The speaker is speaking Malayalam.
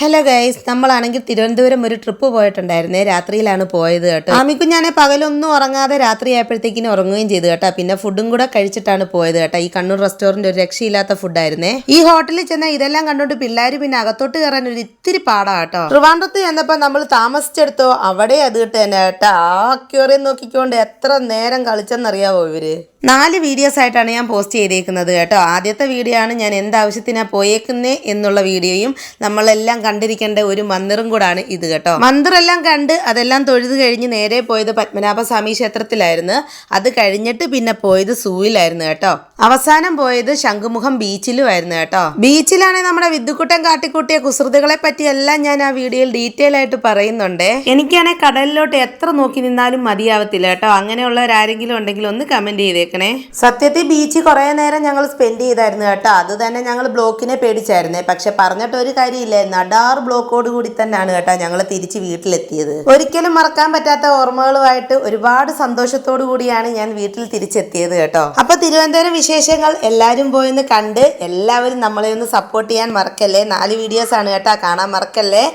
ഹലോ ഗൈസ്, നമ്മളാണെങ്കിൽ തിരുവനന്തപുരം ഒരു ട്രിപ്പ് പോയിട്ടുണ്ടായിരുന്നേ. രാത്രിയിലാണ് പോയത് കേട്ടോ. ആമിക്കുഞ്ഞാനെ പകലൊന്നും ഉറങ്ങാതെ രാത്രി ആയപ്പോഴത്തേക്കിനും ഉറങ്ങുകയും ചെയ്തു കേട്ടോ. പിന്നെ ഫുഡും കൂടെ കഴിച്ചിട്ടാണ് പോയത് കേട്ടോ. ഈ കണ്ണൂർ റെസ്റ്റോറന്റ് ഒരു രക്ഷയില്ലാത്ത ഫുഡായിരുന്നേ. ഈ ഹോട്ടലിൽ ചെന്നാൽ ഇതെല്ലാം കണ്ടോണ്ട് പിള്ളേർ പിന്നെ അകത്തോട്ട് കയറാൻ ഒരു ഇത്തിരി പാടാ കേട്ടോ. ട്രിവാൻഡ്രത്ത് ചെന്നപ്പോൾ നമ്മൾ താമസിച്ചെടുത്തോ അവിടെ അത് കിട്ടുക തന്നെ കേട്ടോ. ആ അക്വേറിയം നോക്കിക്കൊണ്ട് എത്ര നേരം കളിച്ചെന്നറിയാവോ ഇവര്. 4 വീഡിയോസ് ആയിട്ടാണ് ഞാൻ പോസ്റ്റ് ചെയ്തേക്കുന്നത് കേട്ടോ. ആദ്യത്തെ വീഡിയോ ആണ് ഞാൻ എന്താവശ്യത്തിനാണ് പോയേക്കുന്നേ എന്നുള്ള വീഡിയോയും നമ്മളെല്ലാം കണ്ടിരിക്കേണ്ട ഒരു മന്ദിറും കൂടാണ് ഇത് കേട്ടോ. മന്ദിറെല്ലാം കണ്ട് അതെല്ലാം തൊഴുത് കഴിഞ്ഞ് നേരെ പോയത് പത്മനാഭസ്വാമി ക്ഷേത്രത്തിലായിരുന്നു. അത് കഴിഞ്ഞിട്ട് പിന്നെ പോയത് സൂവിലായിരുന്നു കേട്ടോ. അവസാനം പോയത് ശംഖുമുഖം ബീച്ചിലുമായിരുന്നു കേട്ടോ. ബീച്ചിലാണെങ്കിൽ നമ്മുടെ വിദ്യുക്കുട്ടൻ കാട്ടിക്കൂട്ടിയ കുസൃതികളെ പറ്റിയെല്ലാം ഞാൻ ആ വീഡിയോയിൽ ഡീറ്റെയിൽ ആയിട്ട് പറയുന്നുണ്ട്. എനിക്കാണെങ്കിൽ കടലിലോട്ട് എത്ര നോക്കി നിന്നാലും മതിയാവത്തില്ല കേട്ടോ. അങ്ങനെയുള്ളവരാരെങ്കിലും ഉണ്ടെങ്കിൽ ഒന്ന് കമന്റ് ചെയ്തേക്കണം. സത്യത്തിൽ ബീച്ച് കുറെ നേരം ഞങ്ങൾ സ്പെൻഡ് ചെയ്തായിരുന്നു കേട്ടോ. അത് തന്നെ ഞങ്ങൾ ബ്ലോക്കിനെ പേടിച്ചായിരുന്നേ. പക്ഷെ പറഞ്ഞിട്ട് ഒരു കാര്യമില്ലായിരുന്നു. അടാർ ബ്ലോക്കോട് കൂടി തന്നെയാണ് കേട്ടോ ഞങ്ങൾ തിരിച്ച് വീട്ടിലെത്തിയത്. ഒരിക്കലും മറക്കാൻ പറ്റാത്ത ഓർമ്മകളുമായിട്ട് ഒരുപാട് സന്തോഷത്തോടു കൂടിയാണ് ഞാൻ വീട്ടിൽ തിരിച്ചെത്തിയത് കേട്ടോ. അപ്പൊ തിരുവനന്തപുരം വിശേഷങ്ങൾ എല്ലാവരും പോയെന്ന് കണ്ട് എല്ലാവരും നമ്മളെ ഒന്ന് സപ്പോർട്ട് ചെയ്യാൻ മറക്കല്ലേ. 4 വീഡിയോസ് ആണ് കേട്ടോ, കാണാൻ മറക്കല്ലേ.